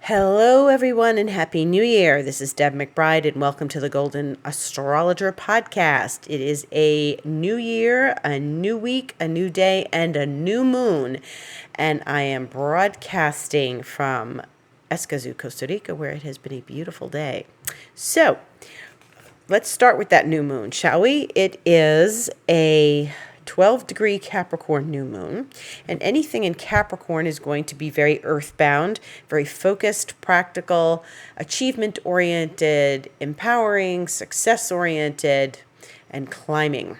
Hello, everyone, and Happy New Year. This is Deb McBride, and welcome to the Golden Astrologer Podcast. It is a new year, a new week, a new day, and a new moon. And I am broadcasting from Escazú, Costa Rica, where it has been a beautiful day. So, let's start with that new moon, shall we? It is a 12-degree Capricorn new moon, and anything in Capricorn is going to be very earthbound, very focused, practical, achievement-oriented, empowering, success-oriented, and climbing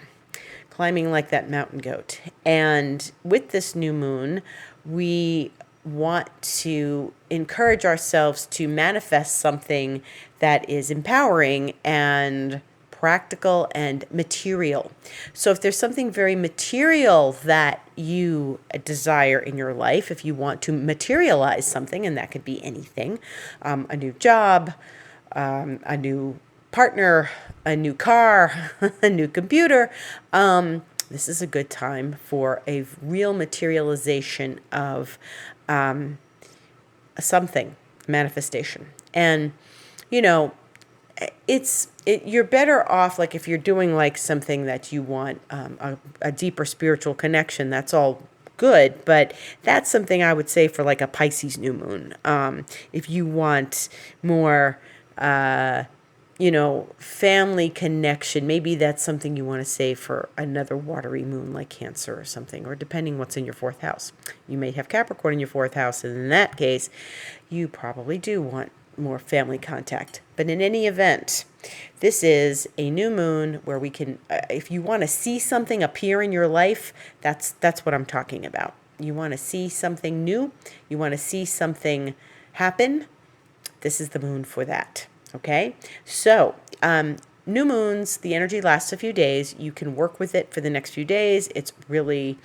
like that mountain goat. And with this new moon, we want to encourage ourselves to manifest something that is empowering and practical and material. So if there's something very material that you desire in your life, if you want to materialize something, and that could be anything, a new job, a new partner, a new car, a new computer, this is a good time for a real materialization of something, manifestation. And, you're better off, like if you're doing like something that you want a deeper spiritual connection, that's all good, but that's something I would say for like a Pisces new moon. If you want more, family connection, maybe that's something you want to save for another watery moon like Cancer or something, or depending what's in your fourth house. You may have Capricorn in your fourth house, and in that case, you probably do want more family contact. But in any event, this is a new moon where we can, if you want to see something appear in your life, that's what I'm talking about. You want to see something new, you want to see something happen, this is the moon for that. Okay? So, new moons, the energy lasts a few days. You can work with it for the next few days. It's really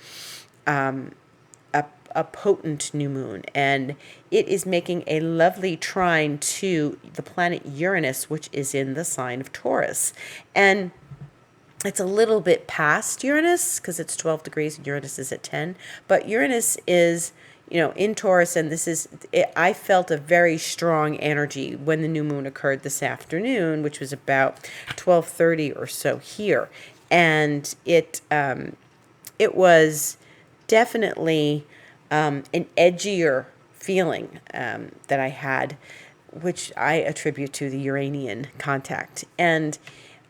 a potent new moon, and it is making a lovely trine to the planet Uranus, which is in the sign of Taurus. And it's a little bit past Uranus because it's 12 degrees and Uranus is at 10, but Uranus is in Taurus, and I felt a very strong energy when the new moon occurred this afternoon, which was about 12:30 or so here. And it was definitely an edgier feeling that I had, which I attribute to the Uranian contact. And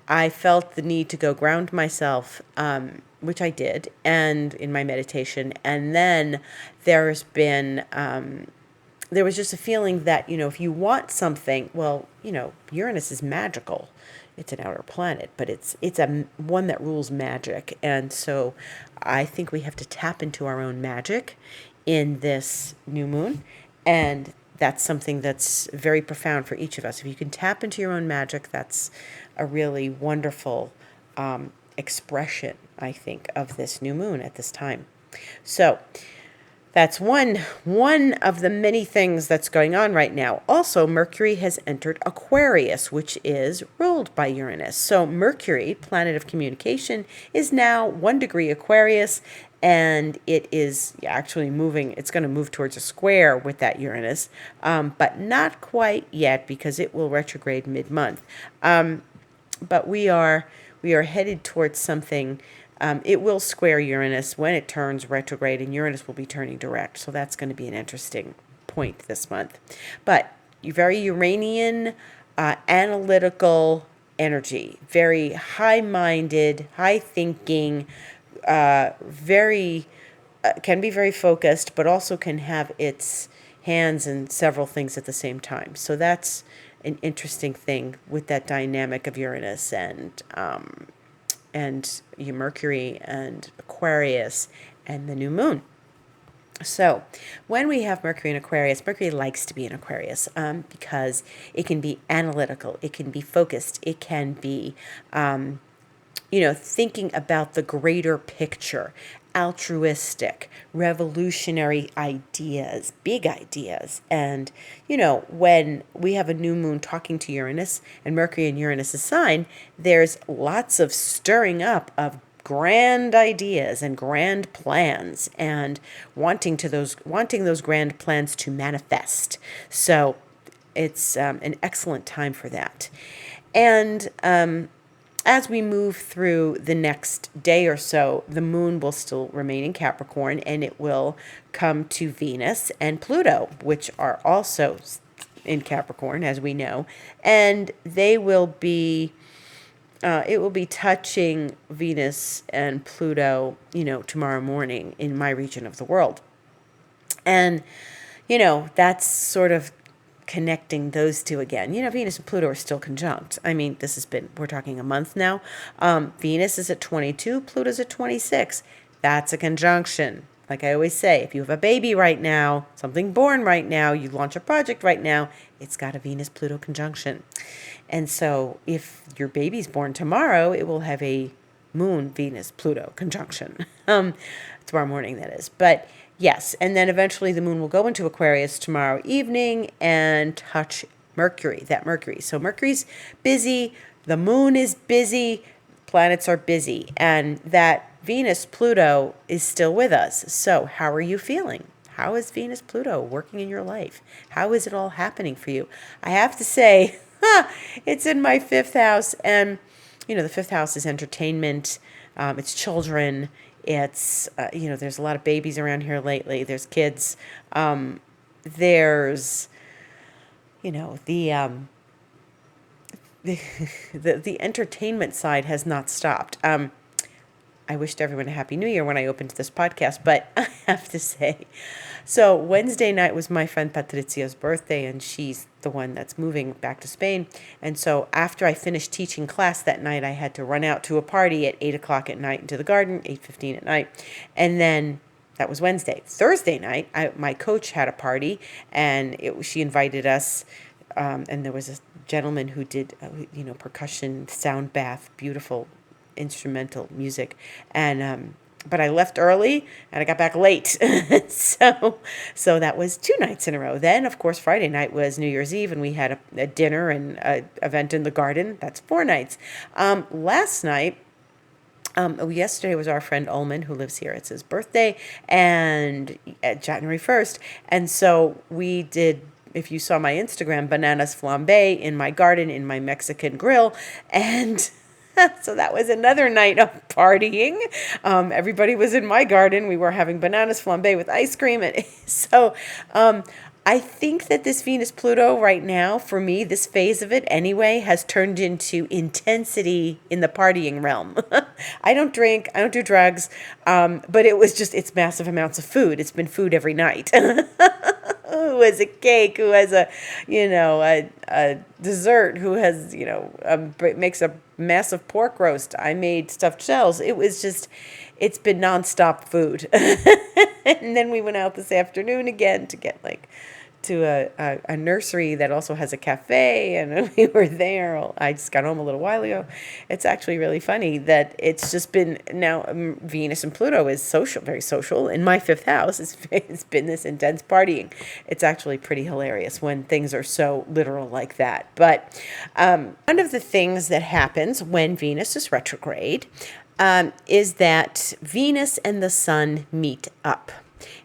I felt the need to go ground myself, which I did, and in my meditation. And then there was just a feeling that, if you want something, well, Uranus is magical. It's an outer planet, but it's a one that rules magic. And so I think we have to tap into our own magic in this new moon. And that's something that's very profound for each of us. If you can tap into your own magic, that's a really wonderful expression, I think, of this new moon at this time. So that's one of the many things that's going on right now. Also, Mercury has entered Aquarius, which is ruled by Uranus. So Mercury, planet of communication, is now 1 degree Aquarius, and it is actually moving. It's going to move towards a square with that Uranus, but not quite yet because it will retrograde mid-month. But we are headed towards something. It will square Uranus when it turns retrograde, and Uranus will be turning direct. So that's going to be an interesting point this month. But very Uranian, analytical energy, very high-minded, high-thinking, can be very focused, but also can have its hands in several things at the same time. So that's an interesting thing with that dynamic of Uranus and Mercury and Aquarius and the new moon. So when we have Mercury in Aquarius, Mercury likes to be in Aquarius because it can be analytical, it can be focused, it can be thinking about the greater picture, altruistic, revolutionary ideas, big ideas. And, when we have a new moon talking to Uranus and Mercury in Uranus' sign, there's lots of stirring up of grand ideas and grand plans and wanting those grand plans to manifest. So it's an excellent time for that. And as we move through the next day or so, the moon will still remain in Capricorn, and it will come to Venus and Pluto, which are also in Capricorn, as we know, and they will be. It will be touching Venus and Pluto, tomorrow morning in my region of the world. And, that's sort of connecting those two again. Venus and Pluto are still conjunct. I mean, we're talking a month now. Venus is at 22, Pluto's at 26. That's a conjunction. Like I always say, if you have a baby right now, something born right now, you launch a project right now, it's got a Venus-Pluto conjunction. And so if your baby's born tomorrow, it will have a Moon-Venus-Pluto conjunction. Tomorrow morning, that is. But yes, and then eventually the moon will go into Aquarius tomorrow evening and touch Mercury, that Mercury. So Mercury's busy, the moon is busy, planets are busy, and that Venus-Pluto is still with us. So how are you feeling? How is Venus-Pluto working in your life? How is it all happening for you? I have to say, it's in my 5th house, and, the 5th house is entertainment, it's children, it's, there's a lot of babies around here lately, there's kids, there's, the entertainment side has not stopped. I wished everyone a Happy New Year when I opened this podcast, but I have to say, so Wednesday night was my friend Patricia's birthday, and she's the one that's moving back to Spain. And so after I finished teaching class that night, I had to run out to a party at 8 o'clock at night into the garden, 8:15 at night. And then that was Wednesday. Thursday night, my coach had a party, and she invited us, and there was a gentleman who did, percussion, sound bath, beautiful instrumental music, and but I left early and I got back late. so that was 2 nights in a row. Then, of course, Friday night was New Year's Eve, and we had a dinner and an event in the garden. That's 4 nights. Last night, yesterday was our friend Ullman, who lives here. It's his birthday, and January 1st. And so we did, if you saw my Instagram, bananas flambe in my garden, in my Mexican grill, and so that was another night of partying. Everybody was in my garden. We were having bananas flambe with ice cream. And so I think that this Venus-Pluto right now, for me, this phase of it anyway, has turned into intensity in the partying realm. I don't drink. I don't do drugs. But it's massive amounts of food. It's been food every night. Who has a cake, who has a dessert, who has, makes a massive pork roast. I made stuffed shells. It's been nonstop food. And then we went out this afternoon again to get to a nursery that also has a cafe, and we were there. I just got home a little while ago. It's actually really funny that it's just been now Venus and Pluto is social, very social. In my 5th house, it's been this intense partying. It's actually pretty hilarious when things are so literal like that. But one of the things that happens when Venus is retrograde is that Venus and the Sun meet up.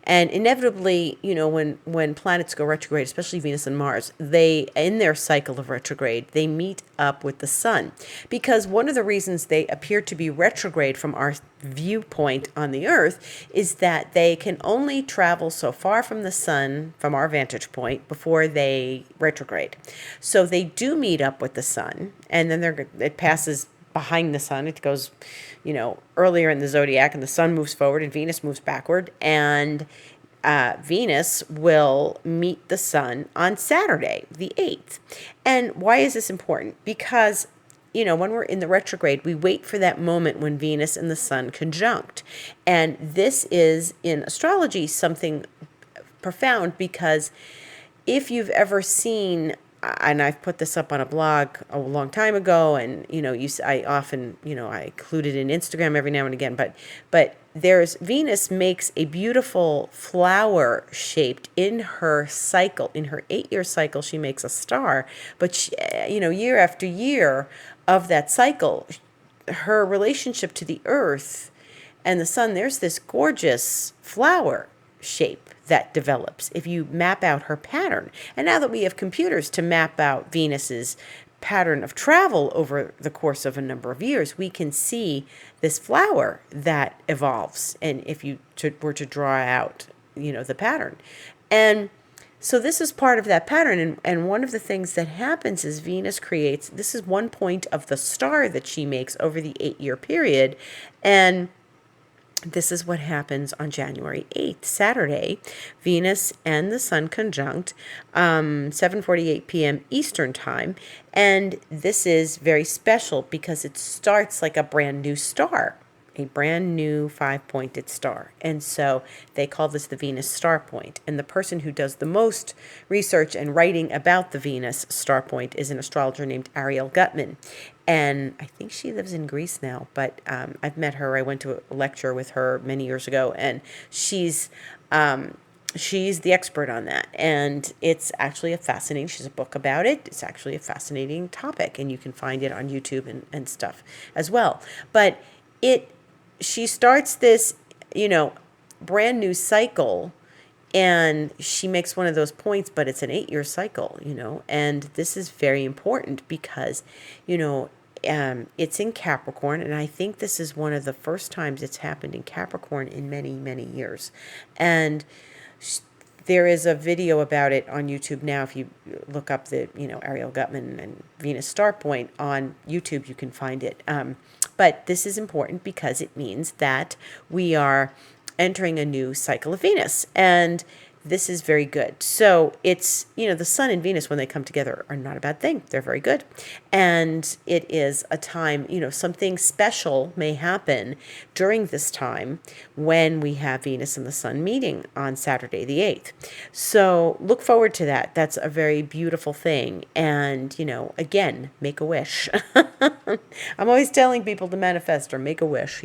And inevitably, when planets go retrograde, especially Venus and Mars, in their cycle of retrograde, they meet up with the Sun. Because one of the reasons they appear to be retrograde from our viewpoint on the Earth is that they can only travel so far from the Sun, from our vantage point, before they retrograde. So they do meet up with the Sun, and then it passes behind the Sun. It goes, earlier in the zodiac, and the Sun moves forward and Venus moves backward, and Venus will meet the Sun on Saturday, the 8th. And why is this important? Because, when we're in the retrograde, we wait for that moment when Venus and the Sun conjunct. And this is, in astrology, something profound, because if you've ever seen, and I've put this up on a blog a long time ago, and I often I include it in Instagram every now and again, but Venus makes a beautiful flower shaped in her cycle. In her 8-year cycle, she makes a star, but she, year after year of that cycle, her relationship to the Earth and the Sun, there's this gorgeous flower shape that develops if you map out her pattern. And now that we have computers to map out Venus's pattern of travel over the course of a number of years, we can see this flower that evolves. And if you were to draw out, the pattern. And so this is part of that pattern. And one of the things that happens is Venus creates, this is one point of the star that she makes over the 8-year period. And this is what happens on January 8th, Saturday. Venus and the Sun conjunct, 7:48 p.m. Eastern Time. And this is very special because it starts like a brand new star, a brand new 5-pointed star. And so they call this the Venus star point. And the person who does the most research and writing about the Venus star point is an astrologer named Ariel Gutman. And I think she lives in Greece now, but I've met her. I went to a lecture with her many years ago, and she's the expert on that. And it's actually she's a book about it. It's actually a fascinating topic, and you can find it on YouTube and stuff as well. But she starts this, brand new cycle, and she makes one of those points, but it's an 8-year cycle, and this is very important because, it's in Capricorn, and I think this is one of the first times it's happened in Capricorn in many, many years. And there is a video about it on YouTube now. If you look up the, Ariel Gutman and Venus Star Point on YouTube, you can find it. But this is important because it means that we are entering a new cycle of Venus, and this is very good. So it's, the Sun and Venus, when they come together, are not a bad thing. They're very good. And it is a time, something special may happen during this time when we have Venus and the Sun meeting on Saturday the 8th. So look forward to that. That's a very beautiful thing. And, again, make a wish. I'm always telling people to manifest or make a wish.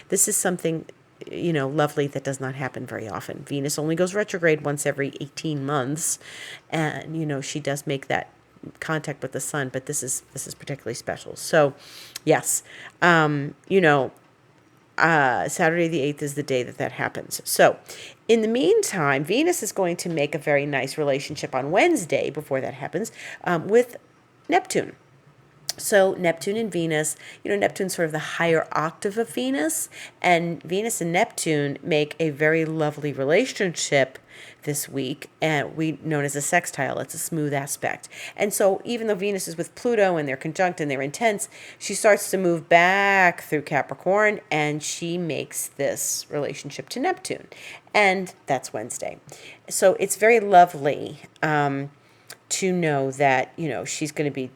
This is something lovely that does not happen very often. Venus only goes retrograde once every 18 months. And, she does make that contact with the Sun, but this is particularly special. So, yes, Saturday the 8th is the day that happens. So, in the meantime, Venus is going to make a very nice relationship on Wednesday before that happens with Neptune. So Neptune and Venus, Neptune's sort of the higher octave of Venus, and Venus and Neptune make a very lovely relationship this week, and known as a sextile. It's a smooth aspect. And so even though Venus is with Pluto and they're conjunct and they're intense, she starts to move back through Capricorn, and she makes this relationship to Neptune. And that's Wednesday. So it's very lovely to know that, she's going to be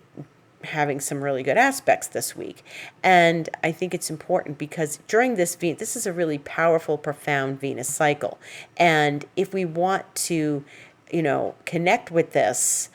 having some really good aspects this week. And I think it's important because during this is a really powerful, profound Venus cycle. And if we want to, connect with this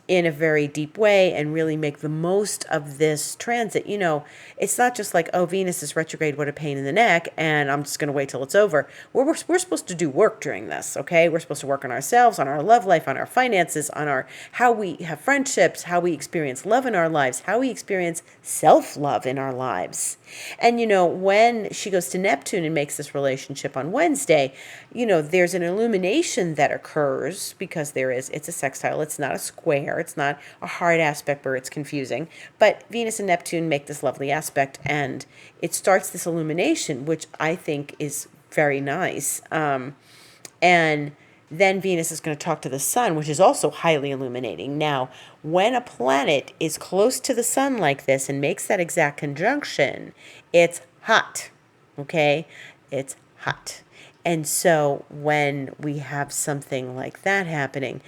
in a very deep way and really make the most of this transit, it's not just like, oh, Venus is retrograde, what a pain in the neck, and I'm just going to wait till it's over. We're supposed to do work during this, okay? We're supposed to work on ourselves, on our love life, on our finances, on how we have friendships, how we experience love in our lives, how we experience self-love in our lives. And, when she goes to Neptune and makes this relationship on Wednesday, there's an illumination that occurs because it's a sextile, it's not a square, it's not a hard aspect where it's confusing, but Venus and Neptune make this lovely aspect, and it starts this illumination, which I think is very nice. And then Venus is going to talk to the Sun, which is also highly illuminating. Now, when a planet is close to the Sun like this and makes that exact conjunction, it's hot, okay? It's hot. And so when we have something like that happening,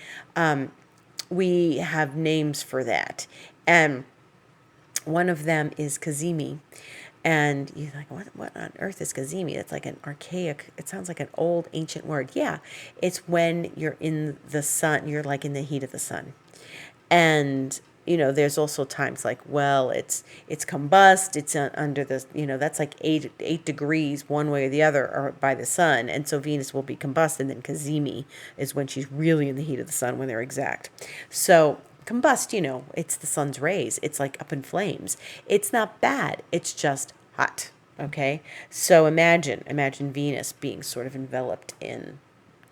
we have names for that. And one of them is Kazemi. And you're like, what on earth is Kazemi? It's like an archaic, it sounds like an old ancient word. Yeah, it's when you're in the sun, you're like in the heat of the sun. And, there's also times like, well, it's combust, it's under the, that's like 8 degrees one way or the other or by the sun. And so Venus will be combust, and then Kazemi is when she's really in the heat of the sun, when they're exact. So combust, it's the sun's rays. It's like up in flames. It's not bad. It's just hot. Okay, so imagine Venus being sort of enveloped in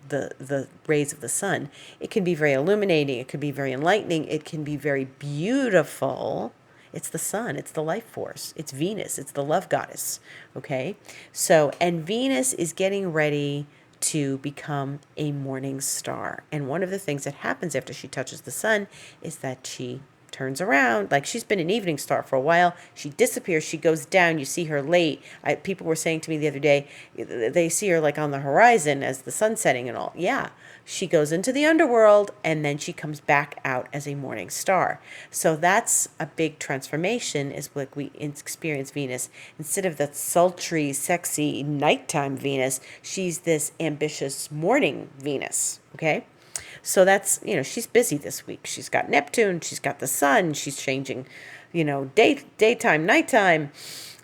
the rays of the sun. It can be very illuminating, it can be very enlightening, it can be very beautiful. It's the sun, it's the life force, it's Venus, it's the love goddess. Okay, so, and Venus is getting ready to become a morning star. And one of the things that happens after she touches the sun is that she turns around. Like, she's been an evening star for a while. She disappears. She goes down. You see her late. People were saying to me the other day, they see her like on the horizon as the sun's setting and all. Yeah. She goes into the underworld and then she comes back out as a morning star. So that's a big transformation, is like we experience Venus. Instead of that sultry, sexy nighttime Venus, she's this ambitious morning Venus. Okay. So that's, she's busy this week. She's got Neptune, she's got the sun, she's changing, daytime, nighttime.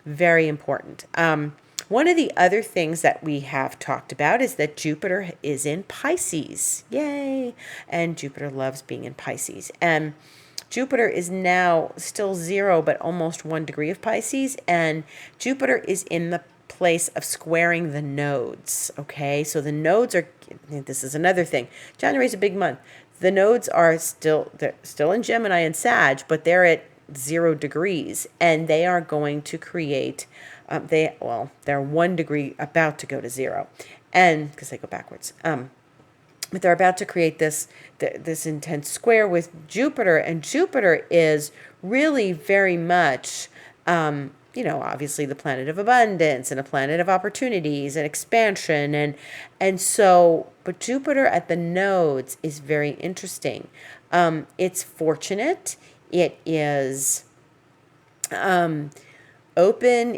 Very important. One of the other things that we have talked about is that Jupiter is in Pisces. Yay! And Jupiter loves being in Pisces. And Jupiter is now still 0, but almost 1 degree of Pisces. And Jupiter is in the place of squaring the nodes. Okay, so the nodes are, this is another thing. January is a big month. The nodes are they're still in Gemini and Sag, but they're at 0 degrees, and they are going to create, they're 1 degree about to go to 0, and because they go backwards. But they're about to create this intense square with Jupiter, and Jupiter is really very much, obviously the planet of abundance and a planet of opportunities and expansion. And so, but Jupiter at the nodes is very interesting. It's fortunate. It is open.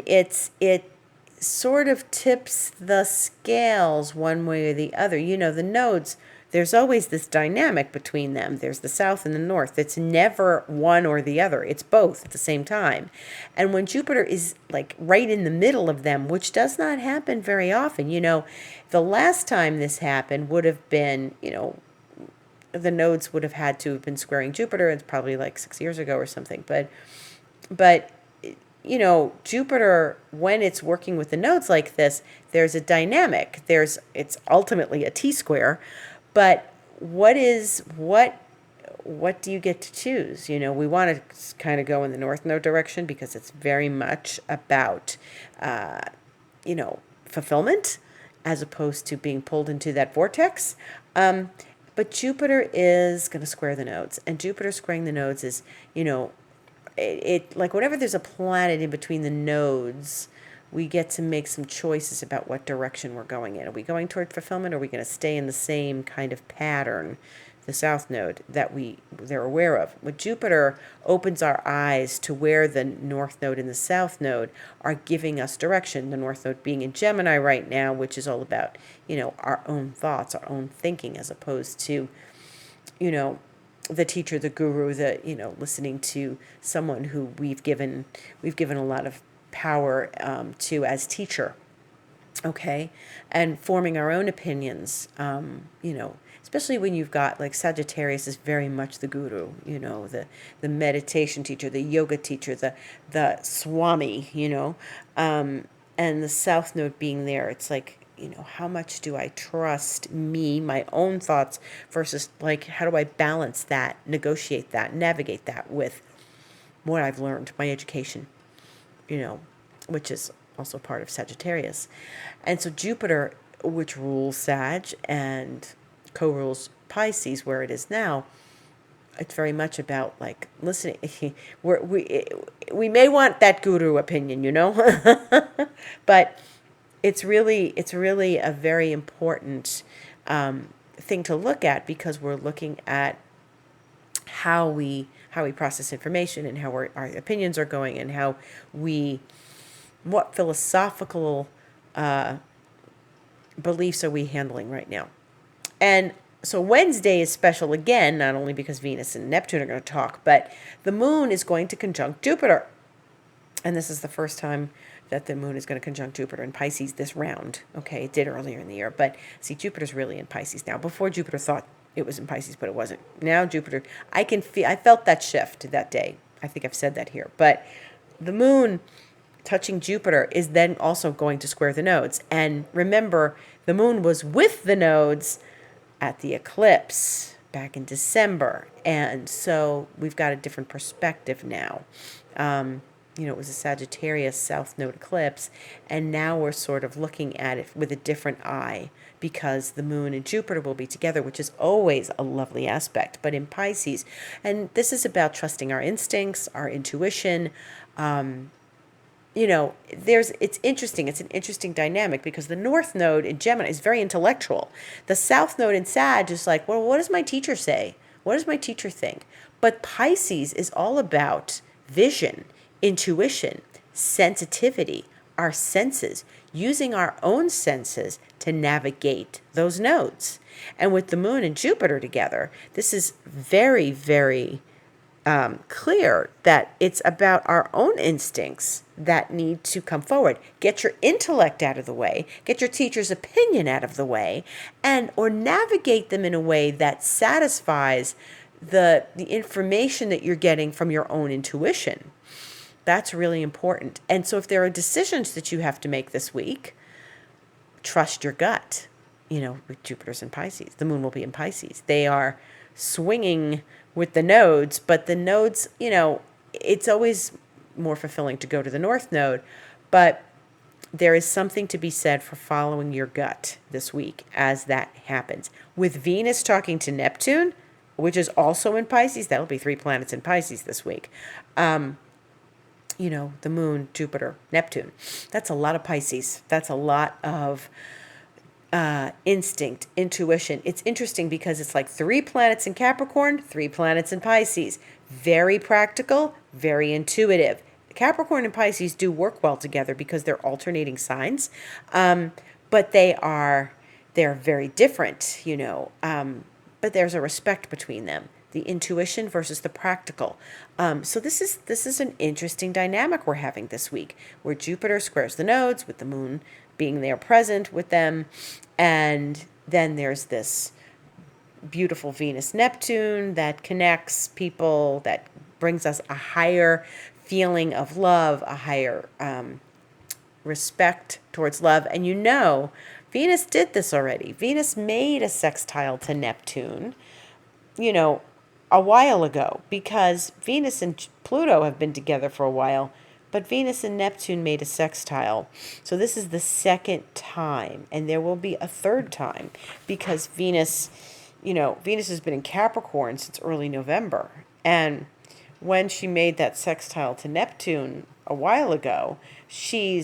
It sort of tips the scales one way or the other. The nodes, there's always this dynamic between them. There's the south and the north. It's never one or the other. It's both at the same time. And when Jupiter is like right in the middle of them, which does not happen very often, the last time this happened would have been, the nodes would have had to have been squaring Jupiter. It's probably like 6 years ago or something. But Jupiter, when it's working with the nodes like this, there's a dynamic. It's ultimately a T-square, but what do you get to choose? We want to kind of go in the north node direction because it's very much about, fulfillment as opposed to being pulled into that vortex. But Jupiter is going to square the nodes, and Jupiter squaring the nodes is, it like whenever there's a planet in between the nodes, we get to make some choices about what direction we're going in. Are we going toward fulfillment, or are we going to stay in the same kind of pattern, the south node, that they're aware of? With Jupiter opens our eyes to where the north node and the south node are giving us direction. The north node being in Gemini right now, which is all about, our own thoughts, our own thinking, as opposed to, the teacher, the guru, listening to someone who we've given a lot of power to as teacher. Okay, and forming our own opinions. Especially when you've got, like, Sagittarius is very much the guru. The meditation teacher, the yoga teacher, the swami. And the south node being there, it's like, how much do I trust me, my own thoughts, versus, like, how do I balance that, negotiate that, navigate that with what I've learned, my education, which is also part of Sagittarius. And so Jupiter, which rules Sag and co-rules Pisces, where it is now, it's very much about, like, listening. We may want that guru opinion, but it's really a very important thing to look at, because we're looking at how we process information and how our opinions are going, and what philosophical beliefs are we handling right now. And so Wednesday is special again, not only because Venus and Neptune are going to talk, but the moon is going to conjunct Jupiter. And this is the first time that the moon is going to conjunct Jupiter in Pisces this round. Okay, it did earlier in the year, but see, Jupiter's really in Pisces now. Before, Jupiter thought it was in Pisces, but it wasn't. Now Jupiter, I felt that shift that day. I think I've said that here. But the moon touching Jupiter is then also going to square the nodes. And remember, the moon was with the nodes at the eclipse back in December. And so we've got a different perspective now. It was a Sagittarius South Node eclipse, and now we're sort of looking at it with a different eye because the moon and Jupiter will be together, which is always a lovely aspect, but in Pisces. And this is about trusting our instincts, our intuition. It's interesting. It's an interesting dynamic because the North Node in Gemini is very intellectual. The South Node in Sag is like, well, what does my teacher say? What does my teacher think? But Pisces is all about vision, intuition, sensitivity, our senses, using our own senses to navigate those nodes. And with the moon and Jupiter together, this is very, very clear that it's about our own instincts that need to come forward. Get your intellect out of the way, get your teacher's opinion out of the way, or navigate them in a way that satisfies the information that you're getting from your own intuition. That's really important. And so if there are decisions that you have to make this week, trust your gut. With Jupiter's in Pisces, the moon will be in Pisces. They are swinging with the nodes, but the nodes, it's always more fulfilling to go to the North Node, but there is something to be said for following your gut this week as that happens. With Venus talking to Neptune, which is also in Pisces, that'll be 3 planets in Pisces this week. The moon, Jupiter, Neptune. That's a lot of Pisces. That's a lot of instinct, intuition. It's interesting because it's like 3 planets in Capricorn, 3 planets in Pisces. Very practical, very intuitive. Capricorn and Pisces do work well together because they're alternating signs, but they're very different, but there's a respect between them. The intuition versus the practical. So this is an interesting dynamic we're having this week, where Jupiter squares the nodes with the moon being there present with them, and then there's this beautiful Venus-Neptune that connects people, that brings us a higher feeling of love, a higher respect towards love. And Venus did this already. Venus made a sextile to Neptune, a while ago, because Venus and Pluto have been together for a while, but Venus and Neptune made a sextile. So this is the second time, and there will be a third time, because Venus has been in Capricorn since early November. And when she made that sextile to Neptune a while ago, she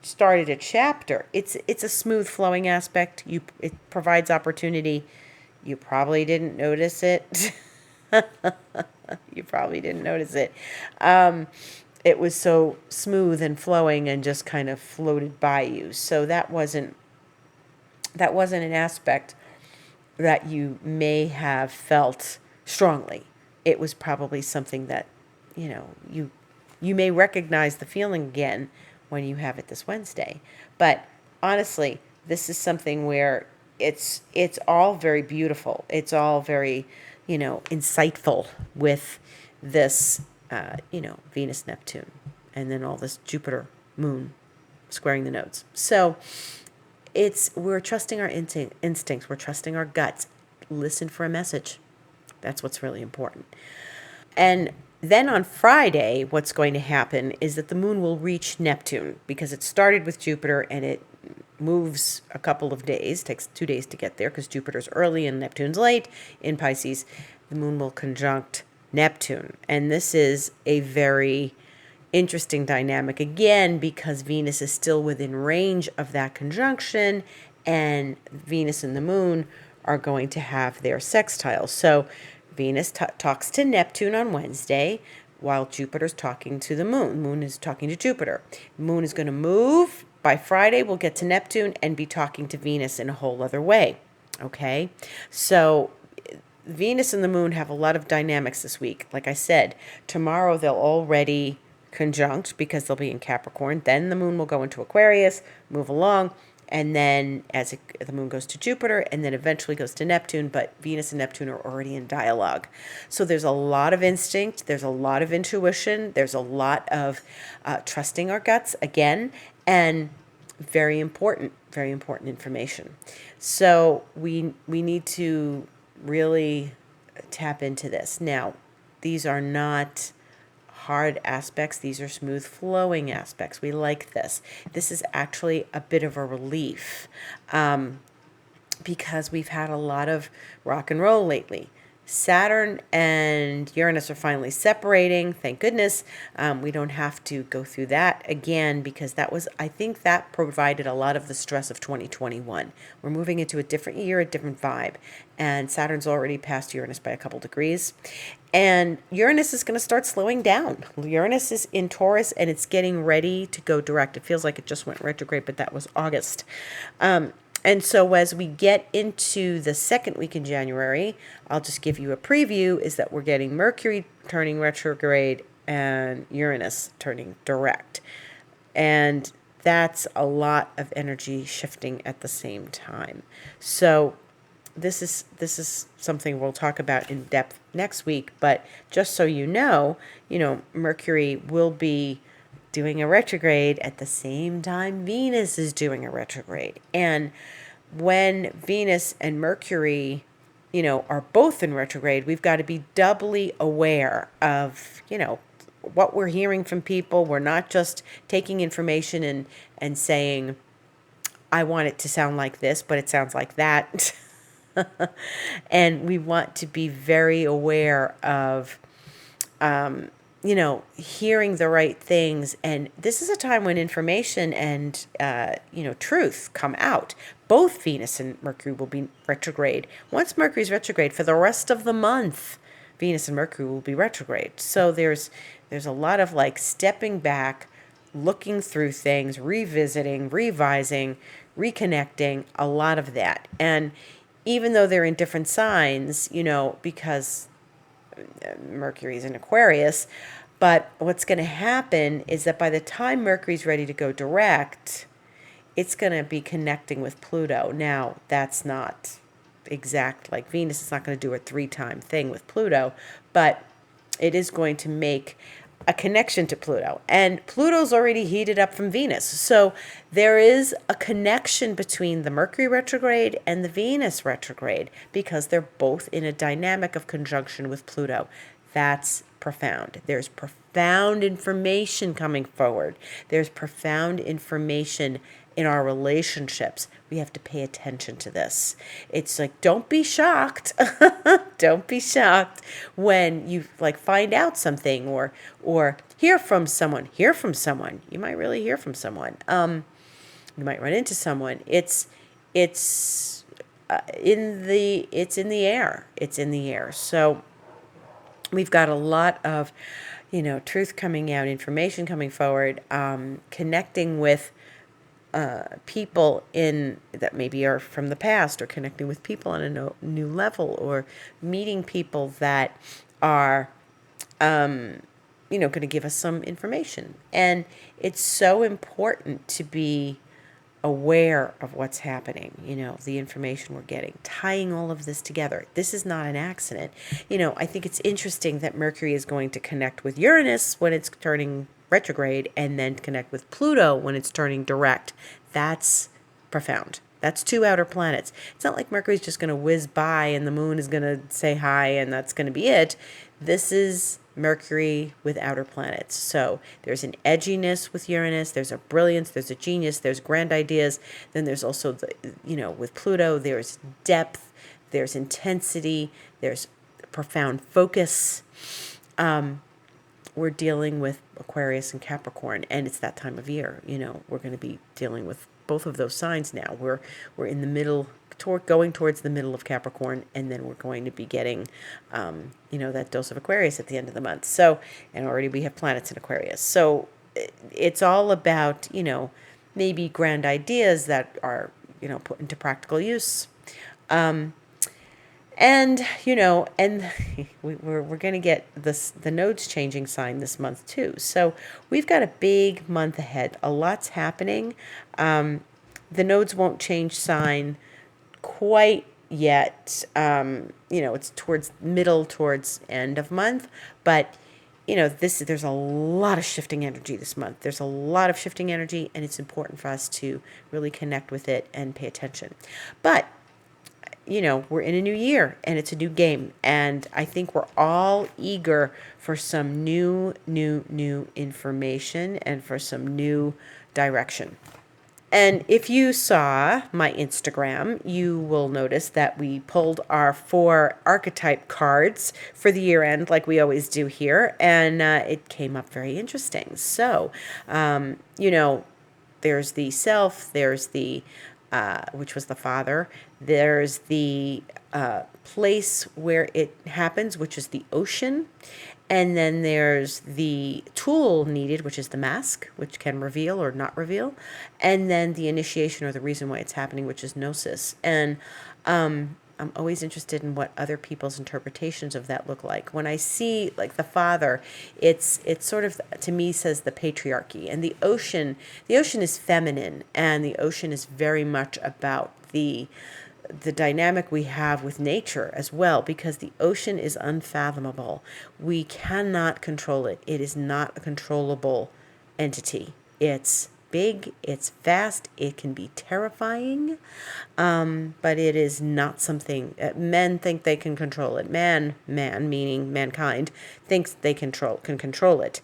started a chapter. It's a smooth flowing aspect. It provides opportunity. You probably didn't notice it. You probably didn't notice it. It was so smooth and flowing and just kind of floated by you. So that wasn't an aspect that you may have felt strongly. It was probably something that, you may recognize the feeling again when you have it this Wednesday. But honestly, this is something where it's all very beautiful. It's all very, insightful with this, Venus, Neptune, and then all this Jupiter, moon squaring the nodes. So we're trusting our instincts. We're trusting our guts. Listen for a message. That's what's really important. And then on Friday, what's going to happen is that the moon will reach Neptune, because it started with Jupiter and it moves a couple of days, takes 2 days to get there because Jupiter's early and Neptune's late. In Pisces, the moon will conjunct Neptune. And this is a very interesting dynamic, again, because Venus is still within range of that conjunction, and Venus and the moon are going to have their sextiles. So Venus talks to Neptune on Wednesday, while Jupiter's talking to the moon. Moon is talking to Jupiter. Moon is going to move. By Friday, we'll get to Neptune and be talking to Venus in a whole other way. Okay? So Venus and the moon have a lot of dynamics this week. Like I said, tomorrow they'll already conjunct because they'll be in Capricorn. Then the moon will go into Aquarius, move along, And then the moon goes to Jupiter and then eventually goes to Neptune, but Venus and Neptune are already in dialogue. So there's a lot of instinct, there's a lot of intuition, there's a lot of trusting our guts again, and very important information. So we need to really tap into this. Now, these are not hard aspects. These are smooth flowing aspects. We like this. This is actually a bit of a relief because we've had a lot of rock and roll lately. Saturn and Uranus are finally separating. Thank goodness. We don't have to go through that again because I think that provided a lot of the stress of 2021. We're moving into a different year, a different vibe. And Saturn's already passed Uranus by a couple degrees. And Uranus is going to start slowing down. Uranus is in Taurus and it's getting ready to go direct. It feels like it just went retrograde, but that was August. And so as we get into the second week in January, I'll just give you a preview, is that we're getting Mercury turning retrograde and Uranus turning direct. And that's a lot of energy shifting at the same time. So this is something we'll talk about in depth next week, but just so you know, Mercury will be doing a retrograde at the same time Venus is doing a retrograde. And when Venus and Mercury, are both in retrograde, we've got to be doubly aware of, what we're hearing from people. We're not just taking information and saying, I want it to sound like this, but it sounds like that. And we want to be very aware of hearing the right things. And this is a time when information and, truth come out. Both Venus and Mercury will be retrograde. Once Mercury's retrograde, for the rest of the month, Venus and Mercury will be retrograde. So there's a lot of stepping back, looking through things, revisiting, revising, reconnecting, a lot of that. And even though they're in different signs, because Mercury's in Aquarius, but what's going to happen is that by the time Mercury's ready to go direct, it's going to be connecting with Pluto. Now, that's not exact like Venus. It's not going to do a 3-time thing with Pluto, but it is going to make a connection to Pluto. And Pluto's already heated up from Venus. So there is a connection between the Mercury retrograde and the Venus retrograde because they're both in a dynamic of conjunction with Pluto. That's profound. There's profound information coming forward. There's profound information in our relationships. We have to pay attention to this. It's like, don't be shocked. Don't be shocked when you find out something or hear from someone. You might really hear from someone. You might run into someone. It's in the air. It's in the air. So we've got a lot of, truth coming out, information coming forward, connecting with people that maybe are from the past, or connecting with people on a new level, or meeting people that are, going to give us some information. And it's so important to be aware of what's happening, the information we're getting, tying all of this together. This is not an accident. I think it's interesting that Mercury is going to connect with Uranus when it's turning retrograde and then connect with Pluto when it's turning direct. That's profound. That's 2 outer planets. It's not like Mercury's just going to whiz by and the moon is going to say hi and that's going to be it. This is Mercury with outer planets. So there's an edginess with Uranus, there's a brilliance, there's a genius, there's grand ideas. Then there's also with Pluto, there's depth, there's intensity, there's profound focus. We're dealing with Aquarius and Capricorn, and it's that time of year. We're going to be dealing with both of those signs now. We're in the middle, going towards the middle of Capricorn, and then we're going to be getting, that dose of Aquarius at the end of the month. So, and already we have planets in Aquarius. So it's all about, maybe grand ideas that are, put into practical use. And we're going to get the nodes changing sign this month too. So we've got a big month ahead. A lot's happening. the nodes won't change sign quite yet. It's towards towards end of month, but there's a lot of shifting energy this month. There's a lot of shifting energy, and it's important for us to really connect with it and pay attention. But we're in a new year and it's a new game. And I think we're all eager for some new information and for some new direction. And if you saw my Instagram, you will notice that we pulled our 4 archetype cards for the year end, like we always do here. And it came up very interesting. So, there's the self, there's the which was the father. There's the place where it happens, which is the ocean. And then there's the tool needed, which is the mask, which can reveal or not reveal. And then the initiation or the reason why it's happening, which is gnosis. And I'm always interested in what other people's interpretations of that look like. When I see like the father, it's sort of, to me, says the patriarchy. And the ocean is feminine, and the ocean is very much about the dynamic we have with nature as well, because the ocean is unfathomable. We cannot control it. It is not a controllable entity. It's big, it's vast, it can be terrifying, but it is not something men think they can control it. Man meaning mankind thinks they can control it.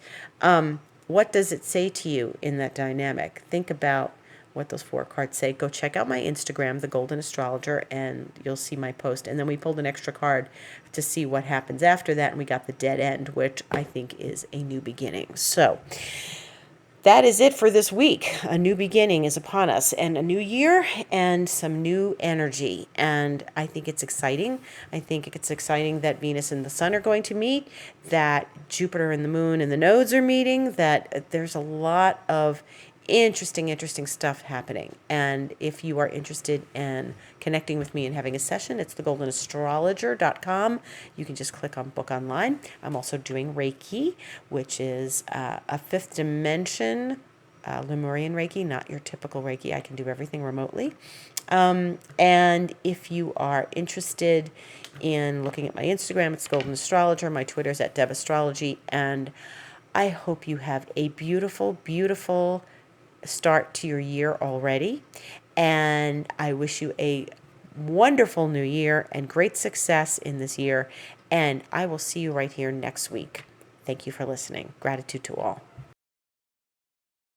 What does it say to you in that dynamic? Think about what those 4 cards say. Go check out my Instagram, the Golden Astrologer, and you'll see my post. And then we pulled an extra card to see what happens after that, and we got the dead end, which I think is a new beginning. So that is it for this week. A new beginning is upon us, and a new year and some new energy. And I think it's exciting. I think it's exciting that Venus and the Sun are going to meet, that Jupiter and the Moon and the nodes are meeting, that there's a lot of interesting stuff happening. And if you are interested in connecting with me and having a session, it's thegoldenastrologer.com. You can just click on book online. I'm also doing Reiki, which is a 5th dimension Lemurian Reiki, not your typical Reiki. I can do everything remotely. And if you are interested in looking at my Instagram, it's Golden Astrologer. My Twitter is at DevAstrology. And I hope you have a beautiful start to your year already. And I wish you a wonderful new year and great success in this year. And I will see you right here next week. Thank you for listening. Gratitude to all.